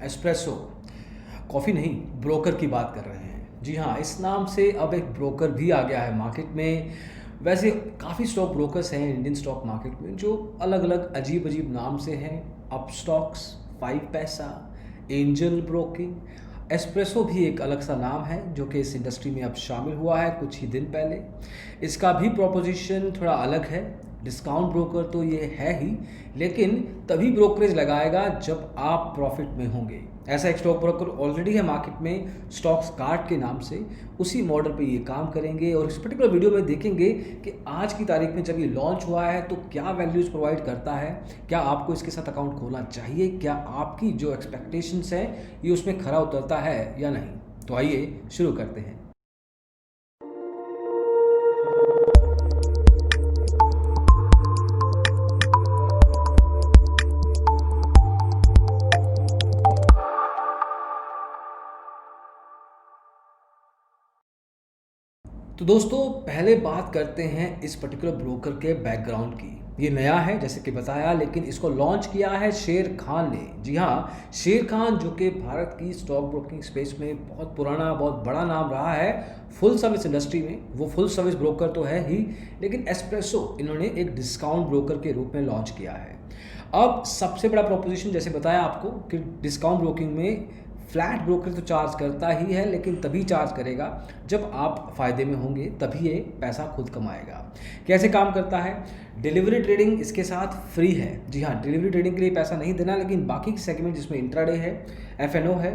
Espresso coffee नहीं, broker की बात कर रहे हैं। जी हाँ, इस नाम से अब एक ब्रोकर भी आ गया है मार्केट में। वैसे काफ़ी स्टॉक ब्रोकर्स हैं इंडियन स्टॉक मार्केट में जो अलग अलग अजीब अजीब नाम से हैं। अप स्टॉक्स, 5 पैसा, एंजल ब्रोकिंग, एस्प्रेसो भी एक अलग सा नाम है जो कि इस इंडस्ट्री में अब शामिल हुआ है कुछ ही दिन पहले। इसका भी प्रोपोजिशन थोड़ा अलग है। डिस्काउंट ब्रोकर तो ये है ही, लेकिन तभी ब्रोकरेज लगाएगा जब आप प्रॉफिट में होंगे। ऐसा एक स्टॉक ब्रोकर ऑलरेडी है मार्केट में, स्टॉक्स कार्ड के नाम से। उसी मॉडल पे ये काम करेंगे और इस पर्टिकुलर वीडियो में देखेंगे कि आज की तारीख में जब ये लॉन्च हुआ है तो क्या वैल्यूज़ प्रोवाइड करता है, क्या आपको इसके साथ अकाउंट खोलना चाहिए, क्या आपकी जो एक्सपेक्टेशंस हैं ये उसमें खरा उतरता है या नहीं। तो आइए शुरू करते हैं। तो दोस्तों पहले बात करते हैं इस पर्टिकुलर ब्रोकर के बैकग्राउंड की। ये नया है जैसे कि बताया, लेकिन इसको लॉन्च किया है शेर खान ने। जी हाँ, शेर खान जो कि भारत की स्टॉक ब्रोकिंग स्पेस में बहुत पुराना बहुत बड़ा नाम रहा है फुल सर्विस इंडस्ट्री में। वो फुल सर्विस ब्रोकर तो है ही, लेकिन एस्प्रेसो इन्होंने एक डिस्काउंट ब्रोकर के रूप में लॉन्च किया है। अब सबसे बड़ा प्रोपोजिशन जैसे बताया आपको कि डिस्काउंट ब्रोकिंग में फ्लैट ब्रोकर तो चार्ज करता ही है, लेकिन तभी चार्ज करेगा जब आप फ़ायदे में होंगे, तभी ये पैसा खुद कमाएगा। कैसे काम करता है? डिलीवरी ट्रेडिंग इसके साथ फ्री है। जी हाँ, डिलीवरी ट्रेडिंग के लिए पैसा नहीं देना, लेकिन बाकी सेगमेंट जिसमें इंट्राडे है, एफएनओ है,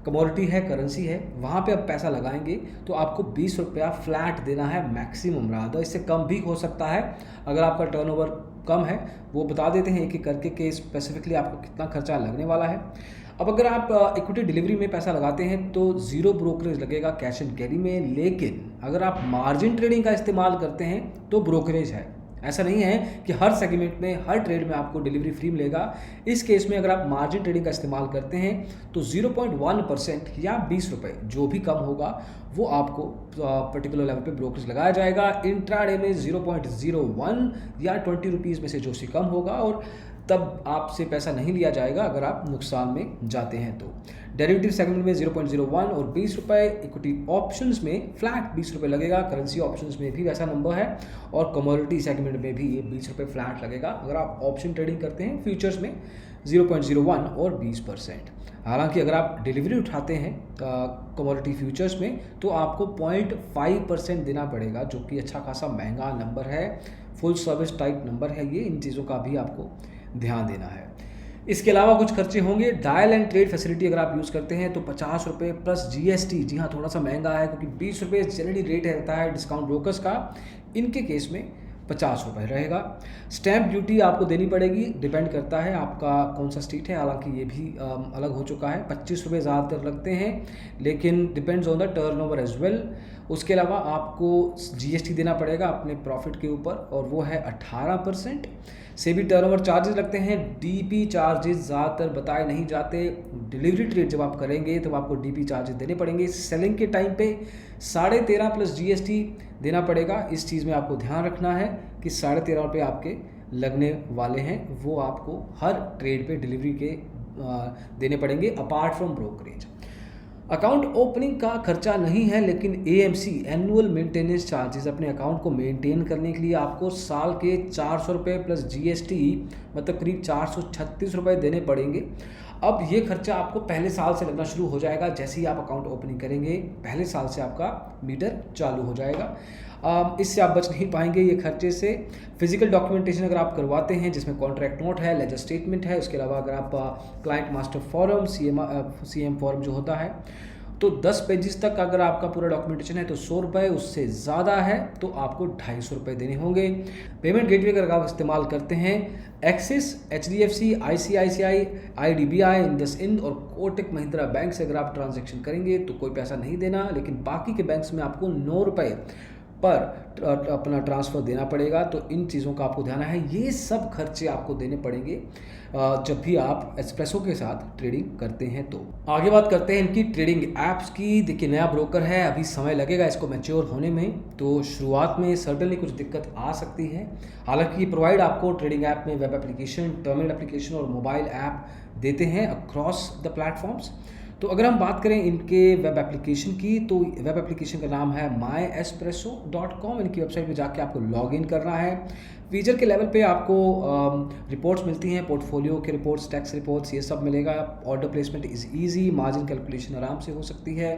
कमोडिटी है, करेंसी है, वहाँ पे आप पैसा लगाएंगे तो आपको 20 रुपया फ्लैट देना है मैक्सिमम। रादर इससे कम भी हो सकता है अगर आपका टर्नओवर कम है। वो बता देते हैं एक एक करके कि स्पेसिफिकली आपको कितना खर्चा लगने वाला है। अब अगर आप इक्विटी डिलीवरी में पैसा लगाते हैं तो ज़ीरो ब्रोकरेज लगेगा कैश एंड कैरी में, लेकिन अगर आप मार्जिन ट्रेडिंग का इस्तेमाल करते हैं तो ब्रोकरेज है। ऐसा नहीं है कि हर सेगमेंट में हर ट्रेड में आपको डिलीवरी फ्री मिलेगा। इस केस में अगर आप मार्जिन ट्रेडिंग का इस्तेमाल करते हैं तो 0.1% या 20 रुपये जो भी कम होगा वो आपको पर्टिकुलर लेवल पे ब्रोकरेज लगाया जाएगा। इंट्राडे में 0.01 या 20 रुपीज़ में से जो सी कम होगा, और तब आपसे पैसा नहीं लिया जाएगा अगर आप नुकसान में जाते हैं तो। डेरिवेटिव सेगमेंट में 0.01 और 20 रुपये, इक्विटी ऑप्शंस में फ्लैट 20 रुपये लगेगा, करेंसी ऑप्शंस में भी वैसा नंबर है, और कमोडिटी सेगमेंट में भी ये 20 रुपये फ्लैट लगेगा अगर आप ऑप्शन ट्रेडिंग करते हैं। फ्यूचर्स में 0.01 और 20%। हालांकि अगर आप डिलीवरी उठाते हैं कमोडिटी फ्यूचर्स में तो आपको 0.5% देना पड़ेगा, जो कि अच्छा खासा महंगा नंबर है। फुल सर्विस टाइप नंबर है ये। इन चीज़ों का भी आपको ध्यान देना है। इसके अलावा कुछ खर्चे होंगे। डायल एंड ट्रेड फैसिलिटी अगर आप यूज़ करते हैं तो 50 रुपये प्लस जीएसटी। जी हाँ, थोड़ा सा महंगा है क्योंकि 20 रुपये जनरली रेट रहता है डिस्काउंट ब्रोकर्स का। इनके केस में 50 रुपये रहेगा। स्टैंप ड्यूटी आपको देनी पड़ेगी, डिपेंड करता है आपका कौन सा स्टेट है। हालांकि ये भी अलग हो चुका है। 25 रुपये ज़्यादातर लगते हैं, लेकिन depends on the turnover as well. उसके अलावा आपको जीएसटी देना पड़ेगा अपने प्रॉफिट के ऊपर, और वो है 18%। से भी टर्नओवर चार्जेस लगते हैं। डीपी चार्जेस ज़्यादातर बताए नहीं जाते। डिलीवरी ट्रेड जब आप करेंगे तब आपको डीपी चार्जेस देने पड़ेंगे। सेलिंग के टाइम पे 13.5 प्लस जीएसटी देना पड़ेगा। इस चीज़ में आपको ध्यान रखना है कि 13.5 रुपये आपके लगने वाले हैं, वो आपको हर ट्रेड पे डिलीवरी के देने पड़ेंगे apart from brokerage. Account opening का खर्चा नहीं है, लेकिन एएमसी एनुअल मेंटेनेंस चार्जेस अपने अकाउंट को मेंटेन करने के लिए आपको साल के 400 रुपये प्लस जीएसटी, मतलब करीब 436 रुपये देने पड़ेंगे। अब ये खर्चा आपको पहले साल से लगना शुरू हो जाएगा। जैसे ही आप अकाउंट ओपनिंग करेंगे पहले साल से आपका मीटर चालू हो जाएगा। इससे आप बच नहीं पाएंगे ये खर्चे से। फिजिकल डॉक्यूमेंटेशन अगर आप करवाते हैं जिसमें कॉन्ट्रैक्ट नोट है, लेजर स्टेटमेंट है, उसके अलावा अगर आप client master form CM form जो होता है तो 10 पेजेस तक अगर आपका पूरा डॉक्यूमेंटेशन है तो 100 रुपये, उससे ज़्यादा है तो आपको 250 रुपये देने होंगे। पेमेंट गेटवे अगर आप इस्तेमाल करते हैं axis, HDFC, ICICI, IDBI, IndusInd और कोटक महिंद्रा बैंक से अगर आप ट्रांजैक्शन करेंगे तो कोई पैसा नहीं देना, लेकिन बाकी के बैंक्स में आपको 9 रुपये पर अपना ट्रांसफ़र देना पड़ेगा। तो इन चीज़ों का आपको ध्यान है, ये सब खर्चे आपको देने पड़ेंगे जब भी आप एस्प्रेसो के साथ ट्रेडिंग करते हैं। तो आगे बात करते हैं इनकी ट्रेडिंग ऐप्स की। देखिए, नया ब्रोकर है, अभी समय लगेगा इसको मैच्योर होने में, तो शुरुआत में सर्टेनली कुछ दिक्कत आ सकती है। हालांकि ये प्रोवाइड आपको ट्रेडिंग ऐप में वेब एप्लीकेशन, टर्मिनल एप्लीकेशन और मोबाइल ऐप देते हैं अक्रॉस द प्लेटफॉर्म्स। तो अगर हम बात करें इनके वेब एप्लीकेशन की, तो वेब एप्लीकेशन का नाम है myespresso.com। इनकी वेबसाइट पे जाके आपको लॉगिन करना है। फीचर के लेवल पे आपको रिपोर्ट्स मिलती हैं, पोर्टफोलियो के रिपोर्ट्स, टैक्स रिपोर्ट्स, ये सब मिलेगा। Order placement is easy, margin calculation आराम से हो सकती है।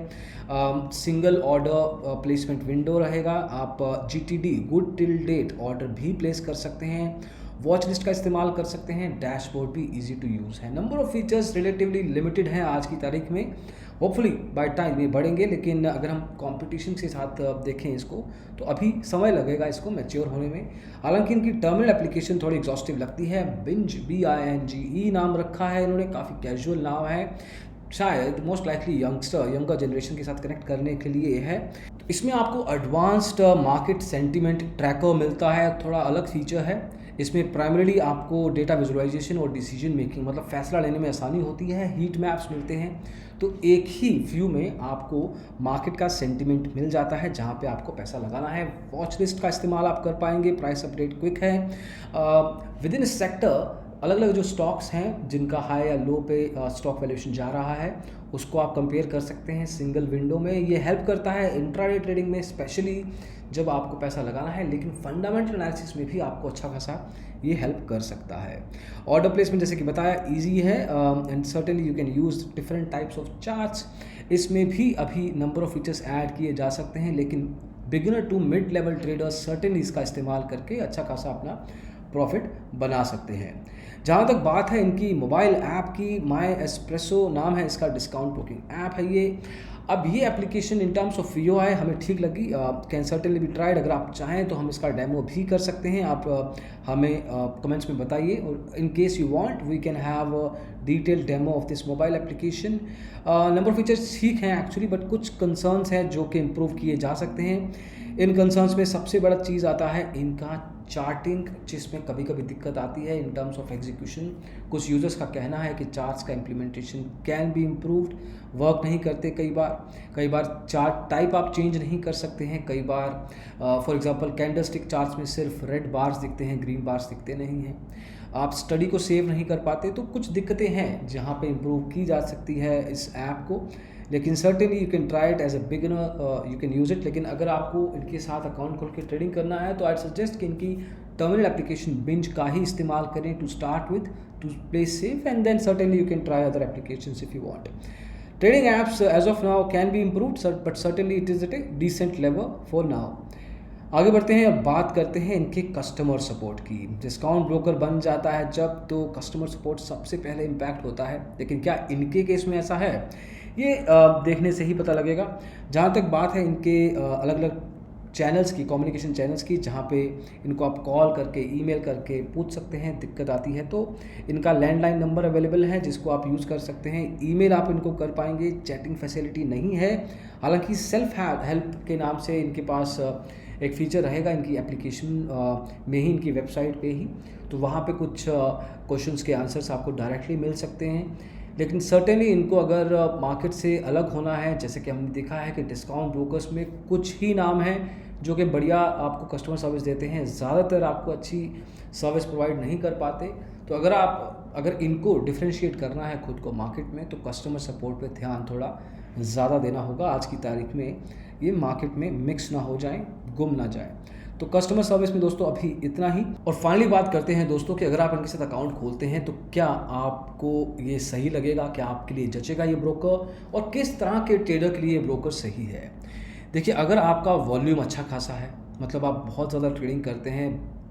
सिंगल ऑर्डर प्लेसमेंट विंडो रहेगा। आप GTD, good till date order भी प्लेस कर सकते हैं। वॉच लिस्ट का इस्तेमाल कर सकते हैं। डैशबोर्ड भी इजी टू यूज़ है। Number of features relatively limited हैं आज की तारीख में। होपफुली बाय टाइम ये बढ़ेंगे, लेकिन अगर हम कंपटीशन के साथ देखें इसको, तो अभी समय लगेगा इसको मैच्योर होने में। हालांकि इनकी टर्मिनल एप्लीकेशन थोड़ी एग्जॉस्टिव लगती है। बिंज, BINGE नाम रखा है इन्होंने, काफ़ी कैजुअल नाम है। शायद मोस्ट लाइकली यंगर जनरेशन के साथ कनेक्ट करने के लिए है। इसमें आपको एडवांस्ड मार्केट सेंटीमेंट ट्रैकर मिलता है, थोड़ा अलग फीचर है। इसमें प्राइमरीली आपको डेटा विजुअलाइजेशन और डिसीजन मेकिंग, मतलब फैसला लेने में आसानी होती है। हीट मैप्स मिलते हैं, तो एक ही व्यू में आपको मार्केट का सेंटीमेंट मिल जाता है जहां पे आपको पैसा लगाना है। वॉच लिस्ट का इस्तेमाल आप कर पाएंगे। प्राइस अपडेट क्विक है। विद इन सेक्टर अलग अलग जो स्टॉक्स हैं जिनका हाई या लो पे स्टॉक वैल्यूएशन जा रहा है, उसको आप कंपेयर कर सकते हैं सिंगल विंडो में। ये हेल्प करता है इंट्राडे ट्रेडिंग में, स्पेशली जब आपको पैसा लगाना है, लेकिन फंडामेंटल एनालिसिस में भी आपको अच्छा खासा ये हेल्प कर सकता है। ऑर्डर प्लेसमेंट जैसे कि बताया इजी है, and certainly you can use different types of charts. इसमें भी अभी नंबर ऑफ फीचर्स ऐड किए जा सकते हैं, लेकिन beginner to mid level traders certainly इसका इस्तेमाल करके अच्छा खासा अपना प्रॉफिट बना सकते हैं। जहाँ तक बात है इनकी मोबाइल ऐप की, माई एस्प्रेसो नाम है इसका, डिस्काउंट ब्रोकिंग ऐप है ये। अब ये application in terms of VOI हमें ठीक लगी, कैन सर्टेनली बी ट्राइड। अगर आप चाहें तो हम इसका डेमो भी कर सकते हैं। आप हमें कमेंट्स में बताइए, और in case you want we can have detail demo of this mobile application. Number of features ठीक हैं एक्चुअली, बट कुछ कंसर्न्स हैं जो कि इम्प्रूव किए जा सकते हैं। इन कंसर्न्स में सबसे बड़ा चीज़ आता है इनका चार्टिंग, जिसमें कभी कभी दिक्कत आती है इन टर्म्स ऑफ एग्जीक्यूशन। कुछ यूजर्स का कहना है कि चार्ट्स का implementation can be improved, work नहीं करते कई बार चार्ट टाइप आप चेंज नहीं कर सकते हैं। कई बार फॉर एग्जांपल कैंडलस्टिक चार्ट्स में सिर्फ रेड बार्स दिखते हैं, ग्रीन बार्स दिखते नहीं हैं। आप स्टडी को सेव नहीं कर पाते, तो कुछ दिक्कतें हैं जहाँ पे इम्प्रूव की जा सकती है इस ऐप को। लेकिन certainly you can try it as a beginner, you can use it. लेकिन अगर आपको इनके साथ अकाउंट खोल के ट्रेडिंग करना है, तो आई सजेस्ट कि इनकी टर्मिनल एप्लीकेशन बिंज का ही इस्तेमाल करें to start with, to play safe, and then certainly you can try other applications if you want. Trading apps as of now can be improved, but certainly it is at a decent level for now. आगे बढ़ते हैं, अब बात करते हैं इनके customer support की। Discount broker बन जाता है जब, तो कस्टमर सपोर्ट सबसे पहले इम्पैक्ट होता है। लेकिन क्या इनके केस में ऐसा है, ये देखने से ही पता लगेगा। जहाँ तक बात है इनके अलग अलग चैनल्स की, कम्युनिकेशन चैनल्स की, जहाँ पे इनको आप कॉल करके, ईमेल करके पूछ सकते हैं, दिक्कत आती है तो इनका लैंडलाइन नंबर अवेलेबल है जिसको आप यूज़ कर सकते हैं। ईमेल आप इनको कर पाएंगे, चैटिंग फैसिलिटी नहीं है। हालांकि सेल्फ हेल्प के नाम से इनके पास एक फ़ीचर रहेगा इनकी एप्लीकेशन में ही, इनकी वेबसाइट पे ही, तो वहाँ पे कुछ क्वेश्चंस के आंसर्स आपको डायरेक्टली मिल सकते हैं। लेकिन सर्टेनली इनको अगर मार्केट से अलग होना है, जैसे कि हमने देखा है कि डिस्काउंट ब्रोकर्स में कुछ ही नाम हैं जो कि बढ़िया आपको कस्टमर सर्विस देते हैं, ज़्यादातर आपको अच्छी सर्विस प्रोवाइड नहीं कर पाते। तो अगर इनको डिफ्रेंशिएट करना है खुद को मार्केट में, तो कस्टमर सपोर्ट पे ध्यान थोड़ा ज़्यादा देना होगा। आज की तारीख में ये मार्केट में मिक्स ना हो जाए, गुम ना जाए। तो कस्टमर सर्विस में दोस्तों अभी इतना ही। और फाइनली बात करते हैं दोस्तों कि अगर आप इनके साथ अकाउंट खोलते हैं तो क्या आपको ये सही लगेगा, क्या आपके लिए जचेगा ये ब्रोकर, और किस तरह के ट्रेडर के लिए ये ब्रोकर सही है। देखिए, अगर आपका वॉल्यूम अच्छा खासा है, मतलब आप बहुत ज़्यादा ट्रेडिंग करते हैं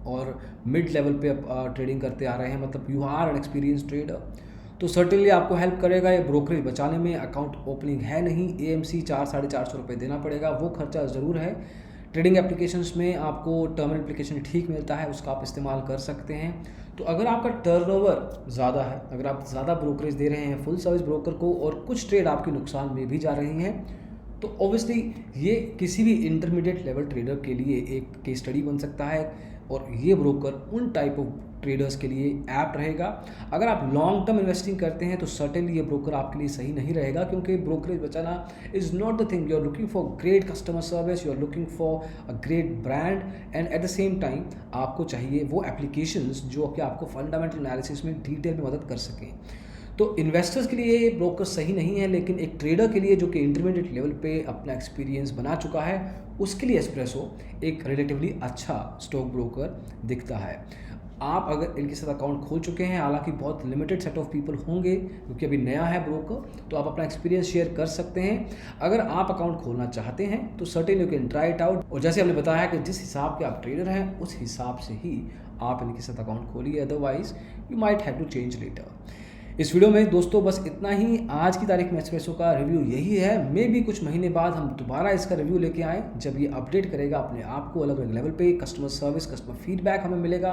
और मिड लेवल पे ट्रेडिंग करते आ रहे हैं, मतलब you are an experience trader, तो सर्टेनली आपको हेल्प करेगा ये ब्रोकरेज बचाने में। अकाउंट ओपनिंग है नहीं, AMC 400-450 रुपये देना पड़ेगा, वो खर्चा ज़रूर है। ट्रेडिंग एप्लीकेशंस में आपको टर्मिनल एप्लीकेशन ठीक मिलता है, उसका आप इस्तेमाल कर सकते हैं। तो अगर आपका टर्नओवर ज़्यादा है, अगर आप ज़्यादा ब्रोकरेज दे रहे हैं फुल सर्विस ब्रोकर को, और कुछ ट्रेड आपके नुकसान में भी जा रही हैं, तो ऑब्वियसली ये किसी भी इंटरमीडिएट लेवल ट्रेडर के लिए एक केस स्टडी बन सकता है और ये ब्रोकर उन टाइप ऑफ ट्रेडर्स के लिए ऐप्ट रहेगा। अगर आप लॉन्ग टर्म इन्वेस्टिंग करते हैं तो सर्टेनली ये ब्रोकर आपके लिए सही नहीं रहेगा, क्योंकि ब्रोकरेज बचाना is not the thing. You are looking for great customer service, you are looking for a great brand, and at the same time आपको चाहिए वो एप्लीकेशंस जो कि आपको फंडामेंटल एनालिसिस में डिटेल में मदद कर सकें। तो इन्वेस्टर्स के लिए ये ब्रोकर सही नहीं है, लेकिन एक ट्रेडर के लिए जो कि इंटरमीडिएट लेवल पे अपना एक्सपीरियंस बना चुका है उसके लिए एस्प्रेसो एक रिलेटिवली अच्छा स्टॉक ब्रोकर दिखता है। आप अगर इनके साथ अकाउंट खोल चुके हैं, हालांकि बहुत लिमिटेड सेट ऑफ पीपल होंगे क्योंकि अभी नया है ब्रोकर, तो आप अपना एक्सपीरियंस शेयर कर सकते हैं। अगर आप अकाउंट खोलना चाहते हैं तो certain you can try it out, और जैसे हमने बताया कि जिस हिसाब के आप ट्रेडर हैं उस हिसाब से ही आप इनके साथ अकाउंट खोलिए, otherwise you might have to change later. इस वीडियो में दोस्तों बस इतना ही। आज की तारीख में एस्प्रेसो का रिव्यू यही है। मे भी कुछ महीने बाद हम दोबारा इसका रिव्यू लेके आएँ, जब ये अपडेट करेगा अपने आप को अलग अलग लेवल पे, कस्टमर सर्विस, कस्टमर फीडबैक हमें मिलेगा,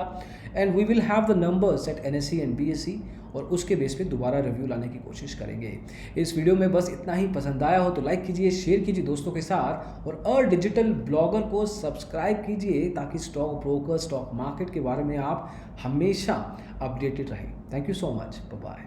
and we will have the numbers at NSE and BSE, और उसके बेस पे दोबारा रिव्यू लाने की कोशिश करेंगे। इस वीडियो में बस इतना ही। पसंद आया हो तो लाइक कीजिए, शेयर कीजिए दोस्तों के साथ, और डिजिटल ब्लॉगर को सब्सक्राइब कीजिए ताकि स्टॉक ब्रोकर, स्टॉक मार्केट के बारे में आप हमेशा अपडेटेड रहें। Thank you so much, bye bye.